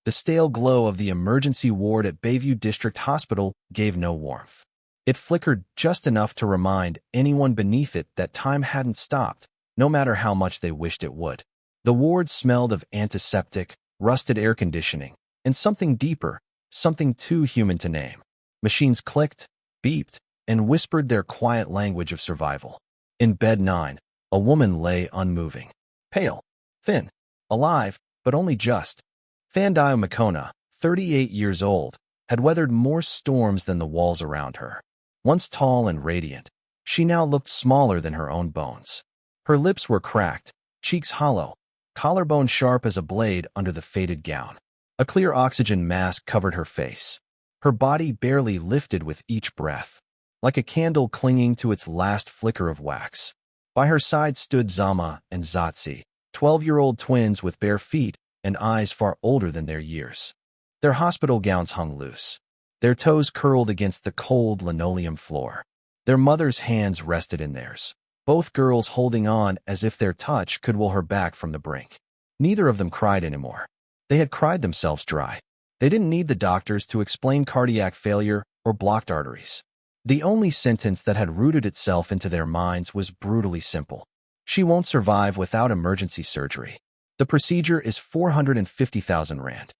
The stale glow of the emergency ward at Bayview District Hospital gave no warmth. It flickered just enough to remind anyone beneath it that time hadn't stopped, no matter how much they wished it would. The ward smelled of antiseptic, rusted air conditioning, and something deeper, something too human to name. Machines clicked, beeped, and whispered their quiet language of survival. In bed 9, a woman lay unmoving. Pale, thin, alive, but only just. Amaka, 38 years old, had weathered more storms than the walls around her. Once tall and radiant, she now looked smaller than her own bones. Her lips were cracked, cheeks hollow, collarbone sharp as a blade under the faded gown. A clear oxygen mask covered her face. Her body barely lifted with each breath, like a candle clinging to its last flicker of wax. By her side stood Zama and Zatsi, 12-year-old twins with bare feet and eyes far older than their years. Their hospital gowns hung loose. Their toes curled against the cold linoleum floor. Their mother's hands rested in theirs, both girls holding on as if their touch could will her back from the brink. Neither of them cried anymore. They had cried themselves dry. They didn't need the doctors to explain cardiac failure or blocked arteries. The only sentence that had rooted itself into their minds was brutally simple. She won't survive without emergency surgery. The procedure is 450,000 rand.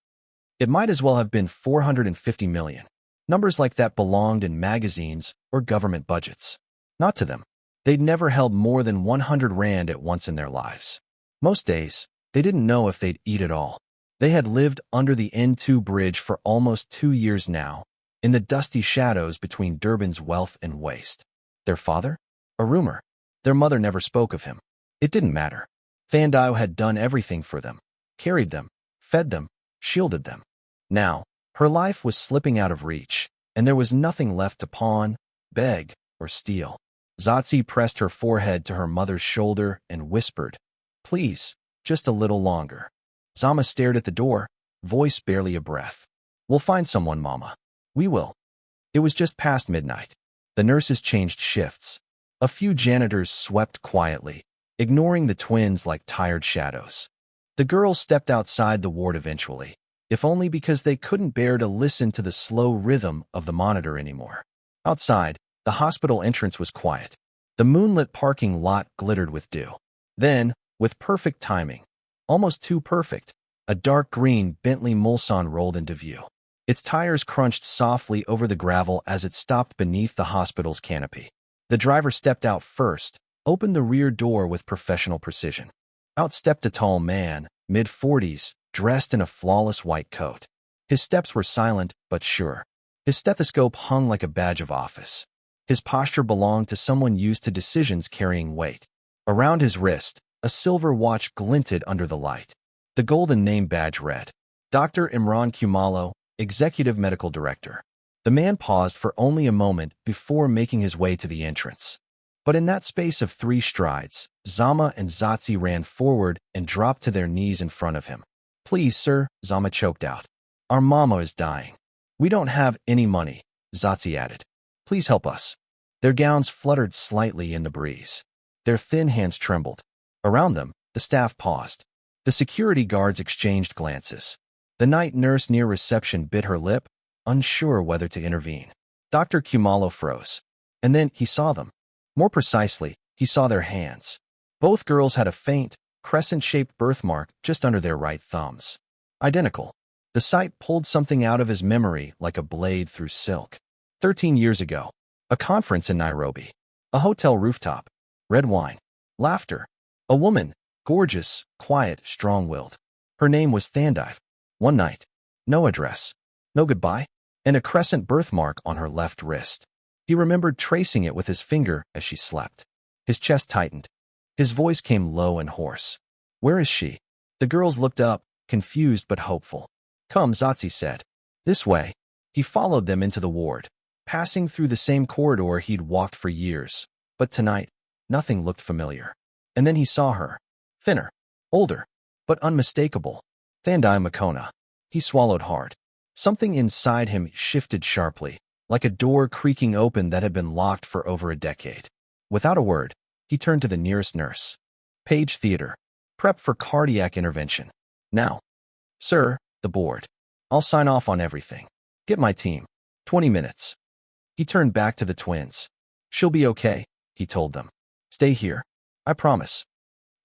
It might as well have been 450 million. Numbers like that belonged in magazines or government budgets. Not to them. They'd never held more than 100 rand at once in their lives. Most days, they didn't know if they'd eat at all. They had lived under the N2 bridge for almost 2 years now, in the dusty shadows between Durban's wealth and waste. Their father? A rumor. Their mother never spoke of him. It didn't matter. Thandao had done everything for them, carried them, fed them, shielded them. Now, her life was slipping out of reach, and there was nothing left to pawn, beg, or steal. Zatsi pressed her forehead to her mother's shoulder and whispered, "Please, just a little longer." Zama stared at the door, voice barely a breath. "We'll find someone, Mama. We will." It was just past midnight. The nurses changed shifts. A few janitors swept quietly, ignoring the twins like tired shadows. The girls stepped outside the ward eventually, if only because they couldn't bear to listen to the slow rhythm of the monitor anymore. Outside, the hospital entrance was quiet. The moonlit parking lot glittered with dew. Then, with perfect timing, almost too perfect, a dark green Bentley Mulsanne rolled into view. Its tires crunched softly over the gravel as it stopped beneath the hospital's canopy. The driver stepped out first, opened the rear door with professional precision. Out stepped a tall man, mid-40s, dressed in a flawless white coat. His steps were silent but sure. His stethoscope hung like a badge of office. His posture belonged to someone used to decisions carrying weight. Around his wrist, a silver watch glinted under the light. The golden name badge read, Dr. Imran Kumalo, Executive Medical Director. The man paused for only a moment before making his way to the entrance. But in that space of 3 strides, Zama and Zatsi ran forward and dropped to their knees in front of him. "Please, sir," Zama choked out. "Our mama is dying." "We don't have any money," Zatsi added. "Please help us." Their gowns fluttered slightly in the breeze. Their thin hands trembled. Around them, the staff paused. The security guards exchanged glances. The night nurse near reception bit her lip, unsure whether to intervene. Dr. Kumalo froze. And then he saw them. More precisely, he saw their hands. Both girls had a faint, crescent-shaped birthmark just under their right thumbs. Identical. The sight pulled something out of his memory like a blade through silk. 13 years ago. A conference in Nairobi. A hotel rooftop. Red wine. Laughter. A woman. Gorgeous, quiet, strong-willed. Her name was Thandai. One night. No address. No goodbye. And a crescent birthmark on her left wrist. He remembered tracing it with his finger as she slept. His chest tightened. His voice came low and hoarse. "Where is she?" The girls looked up, confused but hopeful. "Come," Zatsi said. "This way." He followed them into the ward, passing through the same corridor he'd walked for years. But tonight, nothing looked familiar. And then he saw her. Thinner. Older. But unmistakable. Thandai Makona. He swallowed hard. Something inside him shifted sharply, like a door creaking open that had been locked for over a decade. Without a word, he turned to the nearest nurse. "Page Theater. Prep for cardiac intervention. Now." "Sir," the board. I'll sign off on everything. Get my team. 20 minutes. He turned back to the twins. She'll be okay, he told them. Stay here. I promise.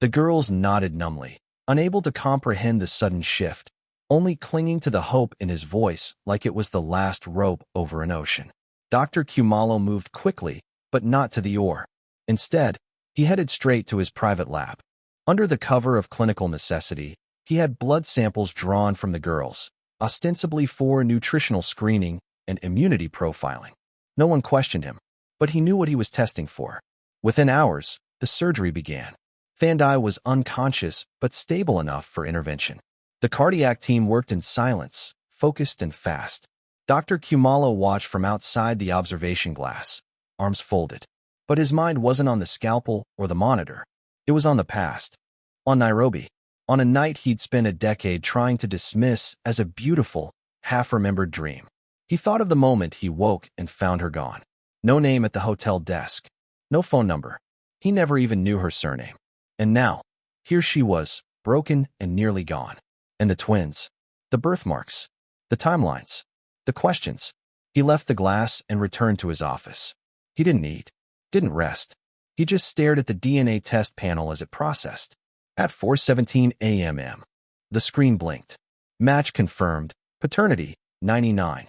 The girls nodded numbly, unable to comprehend the sudden shift, only clinging to the hope in his voice like it was the last rope over an ocean. Dr. Kumalo moved quickly, but not to the oar. Instead, he headed straight to his private lab. Under the cover of clinical necessity, he had blood samples drawn from the girls, ostensibly for nutritional screening and immunity profiling. No one questioned him, but he knew what he was testing for. Within hours, the surgery began. Thandai was unconscious but stable enough for intervention. The cardiac team worked in silence, focused and fast. Dr. Kumalo watched from outside the observation glass, arms folded. But his mind wasn't on the scalpel or the monitor. It was on the past. On Nairobi. On a night he'd spent a decade trying to dismiss as a beautiful, half-remembered dream. He thought of the moment he woke and found her gone. No name at the hotel desk. No phone number. He never even knew her surname. And now, here she was, broken and nearly gone. And the twins. The birthmarks. The timelines. The questions. He left the glass and returned to his office. He didn't eat. Didn't rest. He just stared at the DNA test panel as it processed. At 4:17 a.m. The screen blinked. Match confirmed. Paternity, 99%.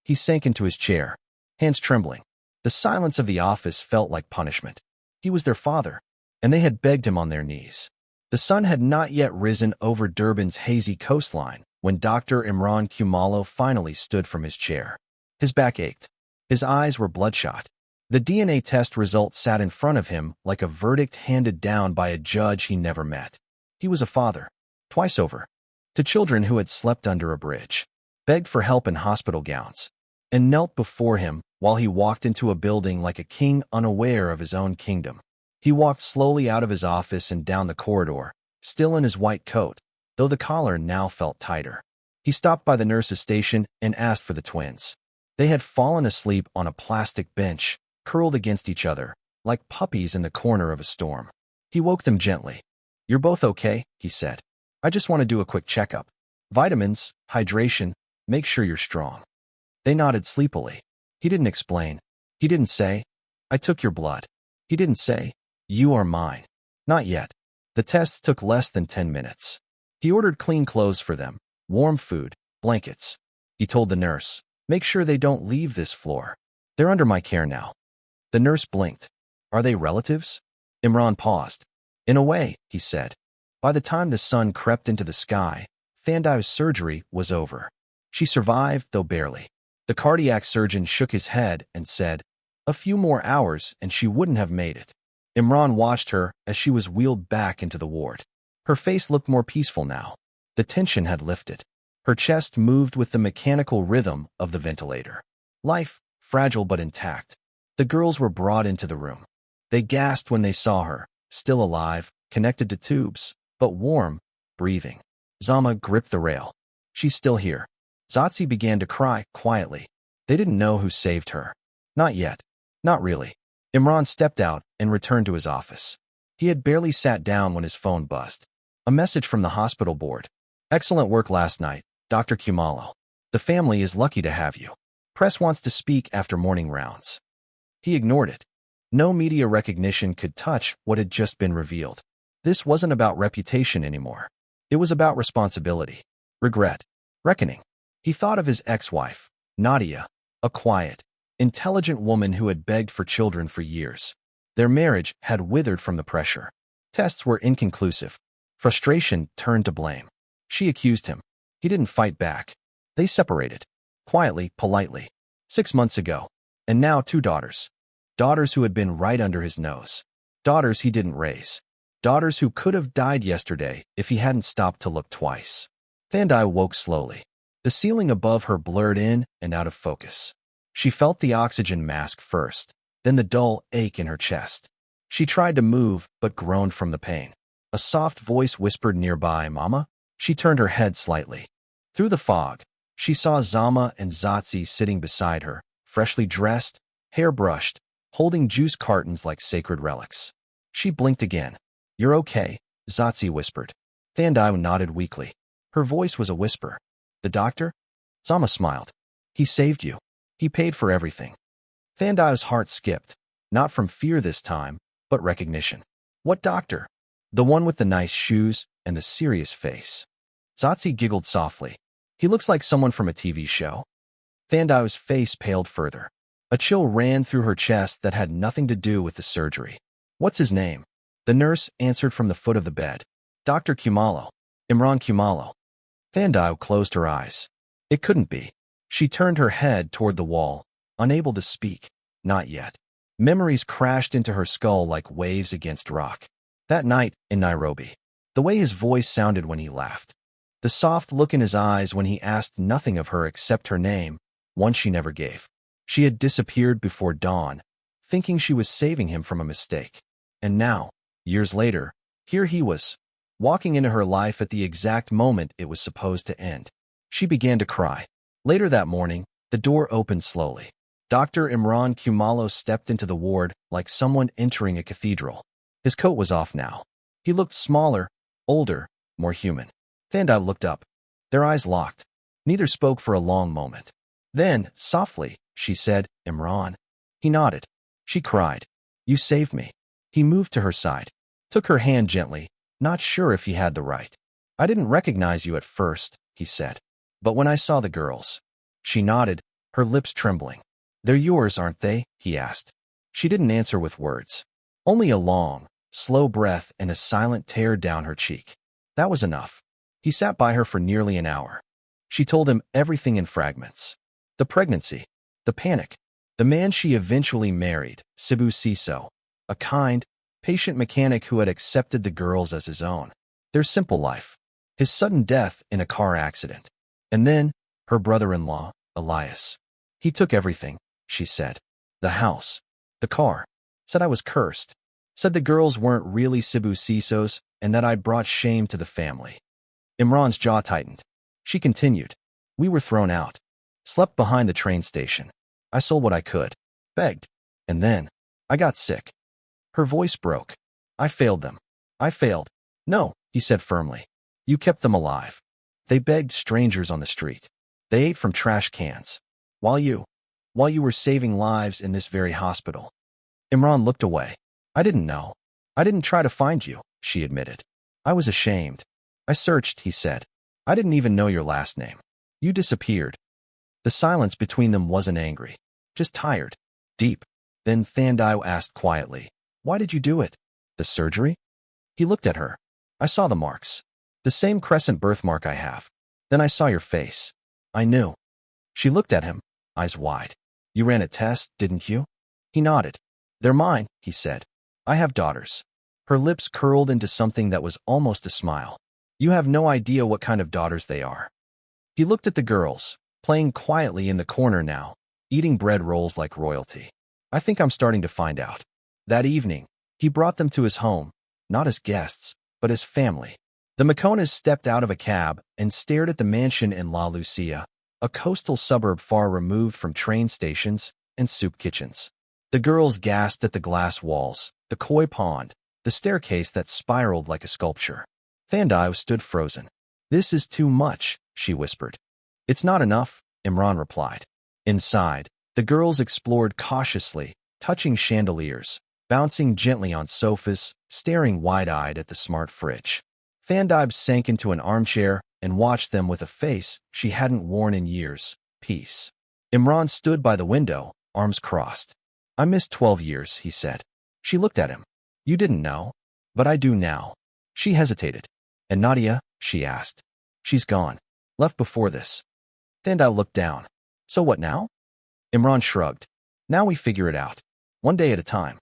He sank into his chair, hands trembling. The silence of the office felt like punishment. He was their father, and they had begged him on their knees. The sun had not yet risen over Durban's hazy coastline when Dr. Imran Kumalo finally stood from his chair. His back ached. His eyes were bloodshot. The DNA test result sat in front of him like a verdict handed down by a judge he never met. He was a father, twice over, to children who had slept under a bridge, begged for help in hospital gowns, and knelt before him while he walked into a building like a king unaware of his own kingdom. He walked slowly out of his office and down the corridor, still in his white coat, though the collar now felt tighter. He stopped by the nurse's station and asked for the twins. They had fallen asleep on a plastic bench, curled against each other, like puppies in the corner of a storm. He woke them gently. You're both okay, he said. I just want to do a quick checkup. Vitamins, hydration, make sure you're strong. They nodded sleepily. He didn't explain. He didn't say, I took your blood. He didn't say, you are mine. Not yet. The tests took less than 10 minutes. He ordered clean clothes for them, warm food, blankets. He told the nurse, make sure they don't leave this floor. They're under my care now. The nurse blinked. Are they relatives? Imran paused. In a way, he said. By the time the sun crept into the sky, Thandai's surgery was over. She survived, though barely. The cardiac surgeon shook his head and said, a few more hours and she wouldn't have made it. Imran watched her as she was wheeled back into the ward. Her face looked more peaceful now. The tension had lifted. Her chest moved with the mechanical rhythm of the ventilator. Life, fragile but intact. The girls were brought into the room. They gasped when they saw her, still alive, connected to tubes, but warm, breathing. Zama gripped the rail. She's still here. Zotzi began to cry, quietly. They didn't know who saved her. Not yet. Not really. Imran stepped out and returned to his office. He had barely sat down when his phone buzzed. A message from the hospital board. Excellent work last night, Dr. Kumalo. The family is lucky to have you. Press wants to speak after morning rounds. He ignored it. No media recognition could touch what had just been revealed. This wasn't about reputation anymore. It was about responsibility, regret, reckoning. He thought of his ex-wife, Nadia, a quiet, intelligent woman who had begged for children for years. Their marriage had withered from the pressure. Tests were inconclusive. Frustration turned to blame. She accused him. He didn't fight back. They separated. Quietly, politely. 6 months ago. And now 2 daughters. Daughters who had been right under his nose. Daughters he didn't raise. Daughters who could have died yesterday if he hadn't stopped to look twice. Thandai woke slowly. The ceiling above her blurred in and out of focus. She felt the oxygen mask first, then the dull ache in her chest. She tried to move, but groaned from the pain. A soft voice whispered nearby, Mama? She turned her head slightly. Through the fog, she saw Zama and Zotzi sitting beside her, freshly dressed, hair brushed, holding juice cartons like sacred relics. She blinked again. You're okay, Zotzi whispered. Thandai nodded weakly. Her voice was a whisper. The doctor? Zama smiled. He saved you. He paid for everything. Thandai's heart skipped, not from fear this time, but recognition. What doctor? The one with the nice shoes and the serious face. Zatsi giggled softly. He looks like someone from a TV show. Thandai's face paled further. A chill ran through her chest that had nothing to do with the surgery. What's his name? The nurse answered from the foot of the bed. Dr. Kumalo. Imran Kumalo. Thandai closed her eyes. It couldn't be. She turned her head toward the wall, unable to speak. Not yet. Memories crashed into her skull like waves against rock. That night in Nairobi. The way his voice sounded when he laughed. The soft look in his eyes when he asked nothing of her except her name, one she never gave. She had disappeared before dawn, thinking she was saving him from a mistake. And now, years later, here he was, walking into her life at the exact moment it was supposed to end. She began to cry. Later that morning, the door opened slowly. Dr. Imran Kumalo stepped into the ward like someone entering a cathedral. His coat was off now. He looked smaller, older, more human. Thandai looked up. Their eyes locked. Neither spoke for a long moment. Then, softly, she said, Imran. He nodded. She cried. You saved me. He moved to her side, took her hand gently, not sure if he had the right. I didn't recognize you at first, he said. But when I saw the girls. She nodded, her lips trembling. They're yours, aren't they? He asked. She didn't answer with words. Only a long, slow breath and a silent tear down her cheek. That was enough. He sat by her for nearly an hour. She told him everything in fragments. The pregnancy, the panic, the man she eventually married, Sibu Siso, a kind, patient mechanic who had accepted the girls as his own. Their simple life. His sudden death in a car accident. And then, her brother-in-law, Elias. He took everything, she said. The house, the car. Said I was cursed. Said the girls weren't really Sibu Siso's and that I'd brought shame to the family. Imran's jaw tightened. She continued. We were thrown out. Slept behind the train station. I sold what I could. Begged. And then, I got sick. Her voice broke. I failed them. I failed. No, he said firmly. You kept them alive. They begged strangers on the street. They ate from trash cans. While you were saving lives in this very hospital. Imran looked away. I didn't know. I didn't try to find you, she admitted. I was ashamed. I searched, he said. I didn't even know your last name. You disappeared. The silence between them wasn't angry, just tired, deep. Then Thandai asked quietly, why did you do it? The surgery? He looked at her. I saw the marks. The same crescent birthmark I have. Then I saw your face. I knew. She looked at him, eyes wide. You ran a test, didn't you? He nodded. They're mine, he said. I have daughters. Her lips curled into something that was almost a smile. You have no idea what kind of daughters they are. He looked at the girls, playing quietly in the corner now, eating bread rolls like royalty. I think I'm starting to find out. That evening, he brought them to his home, not as guests, but as family. The Maconas stepped out of a cab and stared at the mansion in La Lucia, a coastal suburb far removed from train stations and soup kitchens. The girls gasped at the glass walls, the koi pond, the staircase that spiraled like a sculpture. Thandai stood frozen. This is too much, she whispered. It's not enough, Imran replied. Inside, the girls explored cautiously, touching chandeliers, bouncing gently on sofas, staring wide-eyed at the smart fridge. Thandai sank into an armchair and watched them with a face she hadn't worn in years, peace. Imran stood by the window, arms crossed. I missed 12 years, he said. She looked at him. You didn't know, but I do now. She hesitated. And Nadia, she asked. She's gone. Left before this. Thandai looked down. So what now? Imran shrugged. Now we figure it out. One day at a time.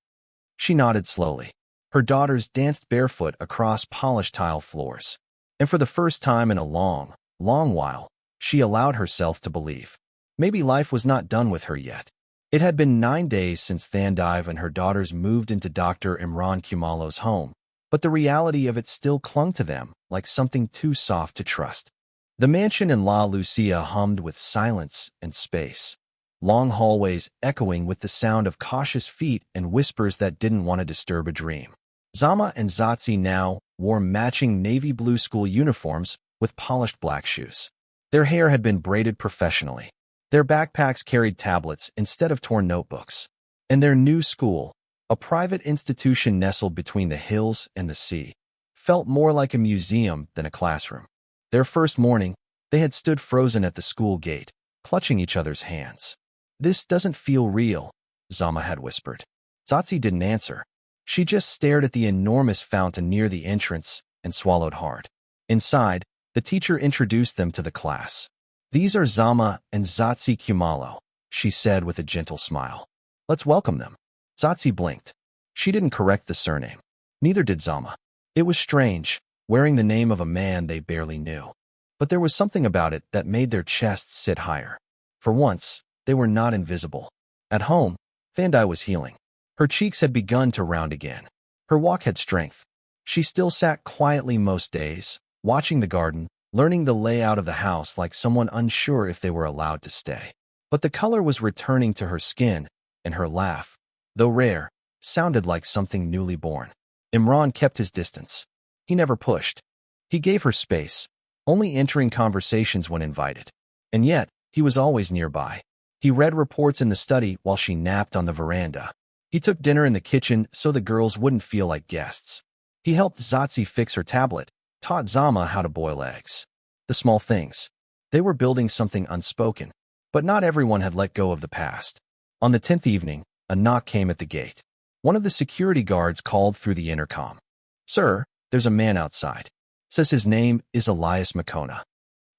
She nodded slowly. Her daughters danced barefoot across polished tile floors. And for the first time in a long, long while, she allowed herself to believe. Maybe life was not done with her yet. It had been 9 days since Thandai and her daughters moved into Dr. Imran Kumalo's home, but the reality of it still clung to them like something too soft to trust. The mansion in La Lucia hummed with silence and space, long hallways echoing with the sound of cautious feet and whispers that didn't want to disturb a dream. Zama and Zatsi now wore matching navy blue school uniforms with polished black shoes. Their hair had been braided professionally. Their backpacks carried tablets instead of torn notebooks. And their new school, a private institution nestled between the hills and the sea, felt more like a museum than a classroom. Their first morning, they had stood frozen at the school gate, clutching each other's hands. "This doesn't feel real," Zama had whispered. Zatsi didn't answer. She just stared at the enormous fountain near the entrance and swallowed hard. Inside, the teacher introduced them to the class. "These are Zama and Zatsi Kumalo," she said with a gentle smile. "Let's welcome them." Zatsi blinked. She didn't correct the surname. Neither did Zama. It was strange, wearing the name of a man they barely knew. But there was something about it that made their chests sit higher. For once, they were not invisible. At home, Thandai was healing. Her cheeks had begun to round again. Her walk had strength. She still sat quietly most days, watching the garden, learning the layout of the house like someone unsure if they were allowed to stay. But the color was returning to her skin, and her laugh, though rare, sounded like something newly born. Imran kept his distance. He never pushed. He gave her space, only entering conversations when invited. And yet, he was always nearby. He read reports in the study while she napped on the veranda. He took dinner in the kitchen so the girls wouldn't feel like guests. He helped Zatsi fix her tablet, taught Zama how to boil eggs. The small things. They were building something unspoken. But not everyone had let go of the past. On the 10th evening, a knock came at the gate. One of the security guards called through the intercom. "Sir, there's a man outside. Says his name is Elias Makona."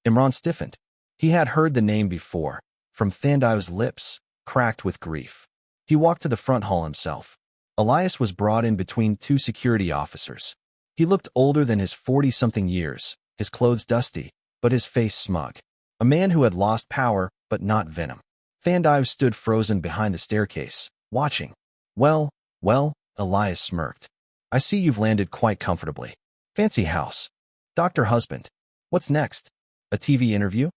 Imran stiffened. He had heard the name before, from Thandai's lips, cracked with grief. He walked to the front hall himself. Elias was brought in between two security officers. He looked older than his 40-something years, his clothes dusty, but his face smug. A man who had lost power, but not venom. Thandai stood frozen behind the staircase, watching. Well, Elias smirked. "I see you've landed quite comfortably. Fancy house. Dr. Husband. What's next? A TV interview?"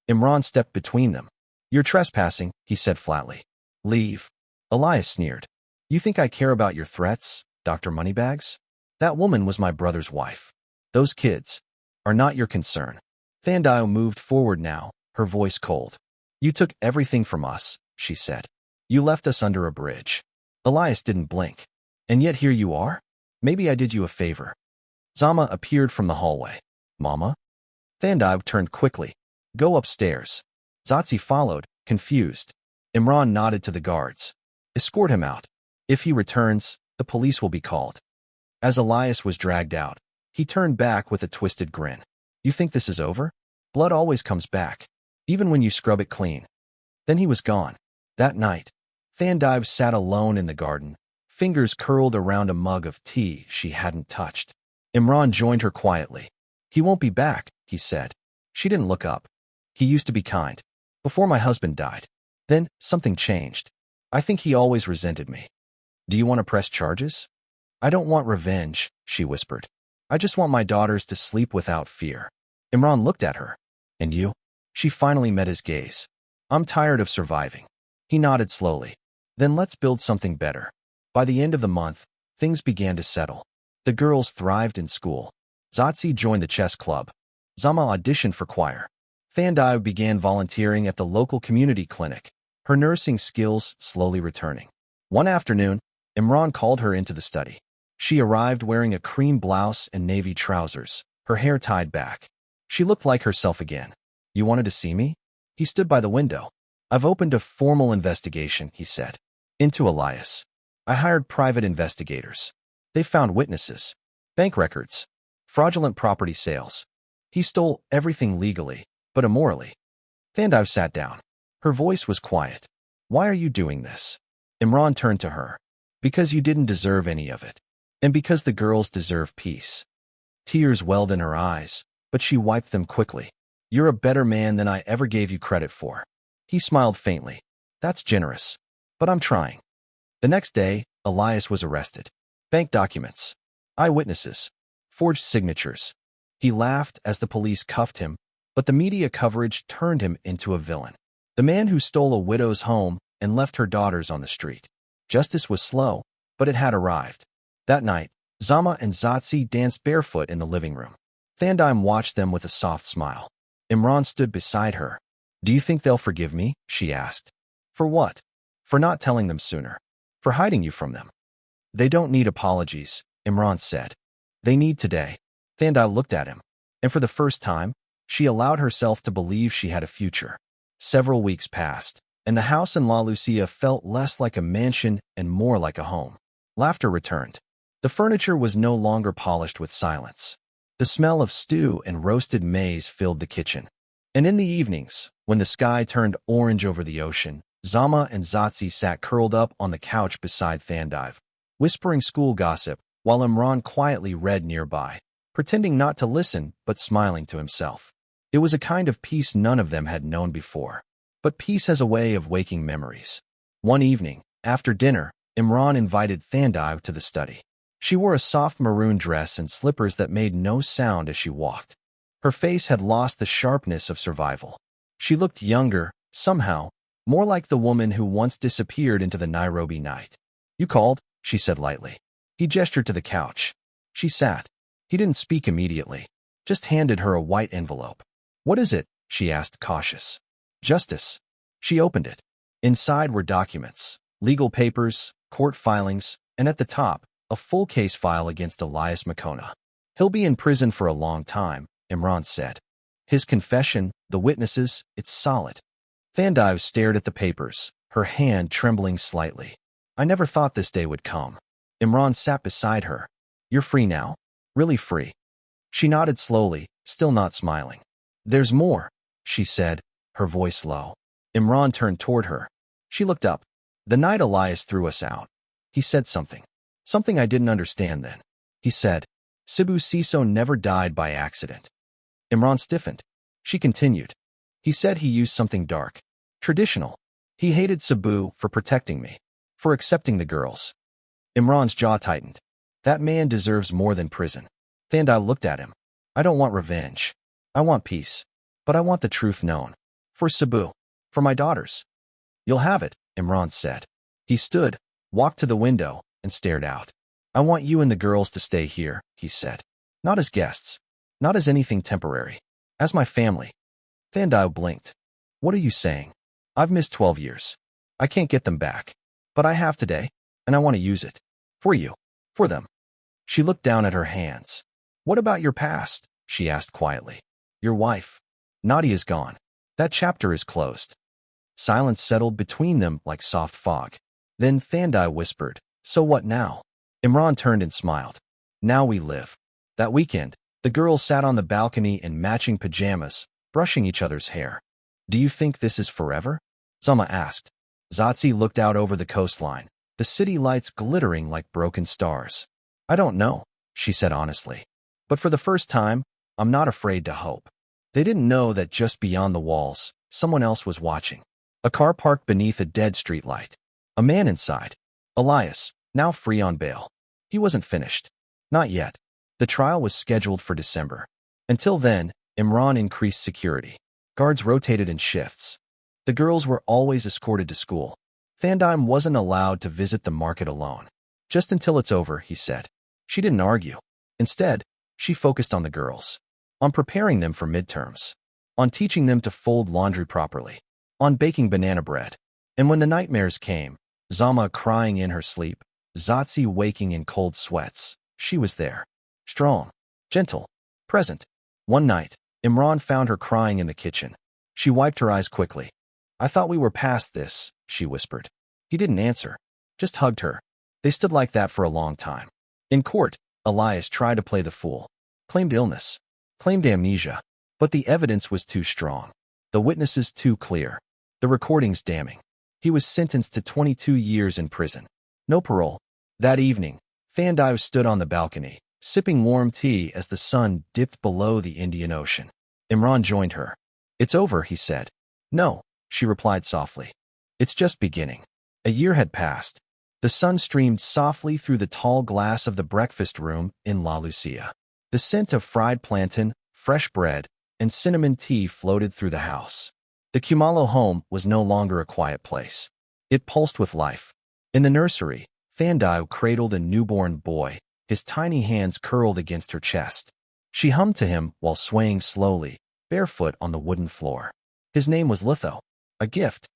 Imran stepped between them. "You're trespassing," he said flatly. "Leave." Elias sneered. "You think I care about your threats, Dr. Moneybags? That woman was my brother's wife. Those kids are not your concern." Thandai moved forward now, her voice cold. "You took everything from us," she said. "You left us under a bridge." Elias didn't blink. "And yet here you are? Maybe I did you a favor." Zama appeared from the hallway. "Mama?" Thandai turned quickly. "Go upstairs." Zatsi followed, confused. Imran nodded to the guards. "Escort him out. If he returns, the police will be called." As Elias was dragged out, he turned back with a twisted grin. "You think this is over? Blood always comes back, even when you scrub it clean." Then he was gone. That night, Thandai sat alone in the garden, fingers curled around a mug of tea she hadn't touched. Imran joined her quietly. "He won't be back," he said. She didn't look up. "He used to be kind. Before my husband died. Then something changed. I think he always resented me." "Do you want to press charges?" "I don't want revenge," she whispered. "I just want my daughters to sleep without fear." Imran looked at her. "And you?" She finally met his gaze. "I'm tired of surviving." He nodded slowly. "Then let's build something better." By the end of the month, things began to settle. The girls thrived in school. Zatsi joined the chess club. Zama auditioned for choir. Thandai began volunteering at the local community clinic, her nursing skills slowly returning. One afternoon, Imran called her into the study. She arrived wearing a cream blouse and navy trousers, her hair tied back. She looked like herself again. "You wanted to see me?" He stood by the window. "I've opened a formal investigation," he said. "Into Elias. I hired private investigators. They found witnesses, bank records, fraudulent property sales. He stole everything legally, but immorally." Thandai sat down. Her voice was quiet. "Why are you doing this?" Imran turned to her. "Because you didn't deserve any of it. And because the girls deserve peace." Tears welled in her eyes, but she wiped them quickly. "You're a better man than I ever gave you credit for." He smiled faintly. "That's generous. But I'm trying." The next day, Elias was arrested. Bank documents, eyewitnesses, forged signatures. He laughed as the police cuffed him, but the media coverage turned him into a villain. The man who stole a widow's home and left her daughters on the street. Justice was slow, but it had arrived. That night, Zama and Zatsi danced barefoot in the living room. Thandime watched them with a soft smile. Imran stood beside her. Do you think they'll forgive me? She asked. For what? For not telling them sooner. For hiding you from them. They don't need apologies, Imran said. They need today. Thandai looked at him, and for the first time, she allowed herself to believe she had a future. Several weeks passed, and the house in La Lucia felt less like a mansion and more like a home. Laughter returned. The furniture was no longer polished with silence. The smell of stew and roasted maize filled the kitchen. And in the evenings, when the sky turned orange over the ocean, Zama and Zatsi sat curled up on the couch beside Thandai, whispering school gossip, while Imran quietly read nearby, pretending not to listen but smiling to himself. It was a kind of peace none of them had known before. But peace has a way of waking memories. One evening, after dinner, Imran invited Thandai to the study. She wore a soft maroon dress and slippers that made no sound as she walked. Her face had lost the sharpness of survival. She looked younger, somehow, more like the woman who once disappeared into the Nairobi night. You called, she said lightly. He gestured to the couch. She sat. He didn't speak immediately, just handed her a white envelope. What is it? She asked, cautious. Justice. She opened it. Inside were documents, legal papers, court filings, and at the top, a full case file against Elias Makona. He'll be in prison for a long time, Imran said. His confession, the witnesses, it's solid. Thandai stared at the papers, her hand trembling slightly. I never thought this day would come. Imran sat beside her. You're free now? Really free? She nodded slowly, still not smiling. There's more, she said, her voice low. Imran turned toward her. She looked up. The night Elias threw us out. He said something. Something I didn't understand then. He said, Sibu Siso never died by accident. Imran stiffened. She continued. He said he used something dark. Traditional. He hated Sibu for protecting me. For accepting the girls. Imran's jaw tightened. That man deserves more than prison. Thandai looked at him. I don't want revenge. I want peace. But I want the truth known. For Sibu. For my daughters. You'll have it, Imran said. He stood, walked to the window, and stared out. I want you and the girls to stay here, he said. Not as guests. Not as anything temporary. As my family. Thandai blinked. What are you saying? I've missed 12 years. I can't get them back. But I have today, and I want to use it. For you. For them. She looked down at her hands. What about your past? She asked quietly. Your wife. Nadia is gone. That chapter is closed. Silence settled between them like soft fog. Then Thandai whispered, So what now? Imran turned and smiled. Now we live. That weekend, the girls sat on the balcony in matching pajamas, brushing each other's hair. Do you think this is forever? Zama asked. Zatsi looked out over the coastline, the city lights glittering like broken stars. I don't know, she said honestly. But for the first time, I'm not afraid to hope. They didn't know that just beyond the walls, someone else was watching. A car parked beneath a dead streetlight. A man inside. Elias, now free on bail. He wasn't finished. Not yet. The trial was scheduled for December. Until then, Imran increased security. Guards rotated in shifts. The girls were always escorted to school. Thandai wasn't allowed to visit the market alone. Just until it's over, he said. She didn't argue. Instead, she focused on the girls. On preparing them for midterms. On teaching them to fold laundry properly. On baking banana bread. And when the nightmares came, Zama crying in her sleep, Zatsi waking in cold sweats, she was there. Strong. Gentle. Present. One night, Imran found her crying in the kitchen. She wiped her eyes quickly. I thought we were past this, she whispered. He didn't answer. Just hugged her. They stood like that for a long time. In court, Elias tried to play the fool. Claimed illness. Claimed amnesia. But the evidence was too strong. The witnesses too clear. The recordings damning. He was sentenced to 22 years in prison. No parole. That evening, Thandai stood on the balcony, sipping warm tea as the sun dipped below the Indian Ocean. Imran joined her. It's over, he said. No, she replied softly. It's just beginning. A year had passed. The sun streamed softly through the tall glass of the breakfast room in La Lucia. The scent of fried plantain, fresh bread, and cinnamon tea floated through the house. The Kumalo home was no longer a quiet place. It pulsed with life. In the nursery, Thandai cradled a newborn boy, his tiny hands curled against her chest. She hummed to him while swaying slowly, barefoot on the wooden floor. His name was Litho, a gift.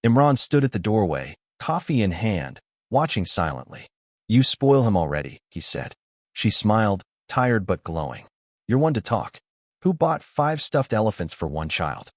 Imran stood at the doorway, coffee in hand, watching silently. You spoil him already, he said. She smiled, tired but glowing. You're one to talk. Who bought 5 stuffed elephants for one child?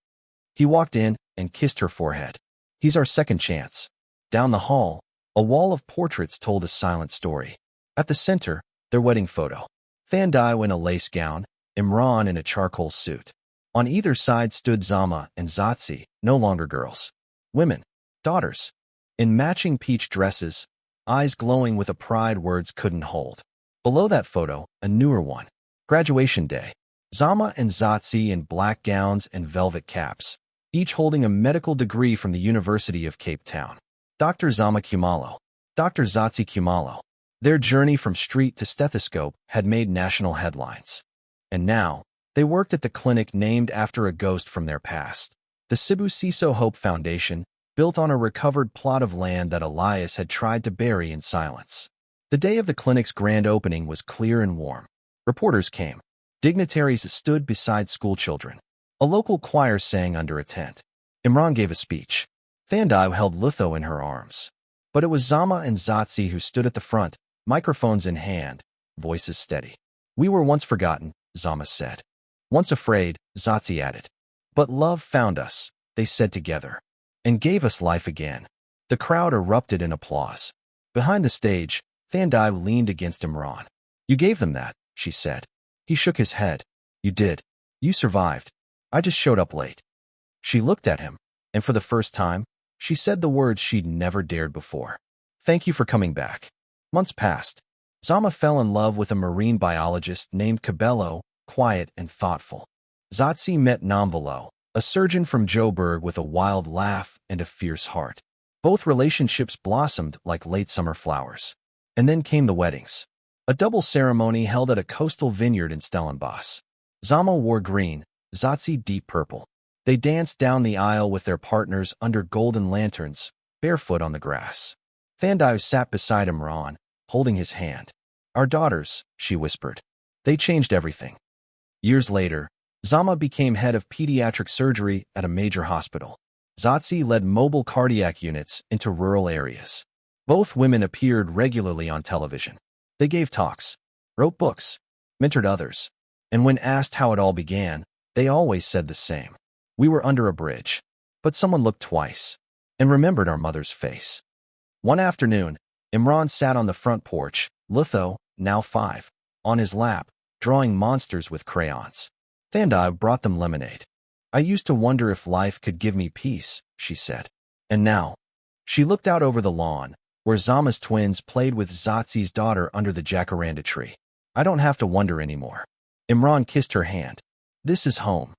He walked in and kissed her forehead. He's our second chance. Down the hall, a wall of portraits told a silent story. At the center, their wedding photo. Thandai in a lace gown, Imran in a charcoal suit. On either side stood Zama and Zatsi, no longer girls. Women, daughters. In matching peach dresses, eyes glowing with a pride words couldn't hold. Below that photo, a newer one. Graduation day. Zama and Zatsi in black gowns and velvet caps, each holding a medical degree from the University of Cape Town. Dr. Zama Kumalo, Dr. Zatsi Kumalo. Their journey from street to stethoscope had made national headlines. And now, they worked at the clinic named after a ghost from their past. The Cebu Siso Hope Foundation, built on a recovered plot of land that Elias had tried to bury in silence. The day of the clinic's grand opening was clear and warm. Reporters came. Dignitaries stood beside schoolchildren. A local choir sang under a tent. Imran gave a speech. Thandai held Litho in her arms. But it was Zama and Zatsi who stood at the front, microphones in hand, voices steady. We were once forgotten, Zama said. Once afraid, Zatsi added. But love found us, they said together, and gave us life again. The crowd erupted in applause. Behind the stage, Thandai leaned against Imran. You gave them that, she said. He shook his head. You did. You survived. I just showed up late. She looked at him, and for the first time, she said the words she'd never dared before. Thank you for coming back. Months passed. Zama fell in love with a marine biologist named Cabello, quiet and thoughtful. Zatsi met Namvalo, a surgeon from Joburg with a wild laugh and a fierce heart. Both relationships blossomed like late summer flowers. And then came the weddings. A double ceremony held at a coastal vineyard in Stellenbosch. Zama wore green, Zatsi deep purple. They danced down the aisle with their partners under golden lanterns, barefoot on the grass. Thandai sat beside Imran, holding his hand. Our daughters, she whispered. They changed everything. Years later, Zama became head of pediatric surgery at a major hospital. Zatsi led mobile cardiac units into rural areas. Both women appeared regularly on television. They gave talks, wrote books, mentored others. And when asked how it all began, they always said the same. We were under a bridge, but someone looked twice and remembered our mother's face. One afternoon, Imran sat on the front porch, Litho, now 5, on his lap, drawing monsters with crayons. Thandai brought them lemonade. I used to wonder if life could give me peace, she said. And now, she looked out over the lawn, where Zama's twins played with Zatsi's daughter under the jacaranda tree. I don't have to wonder anymore. Imran kissed her hand. This is home.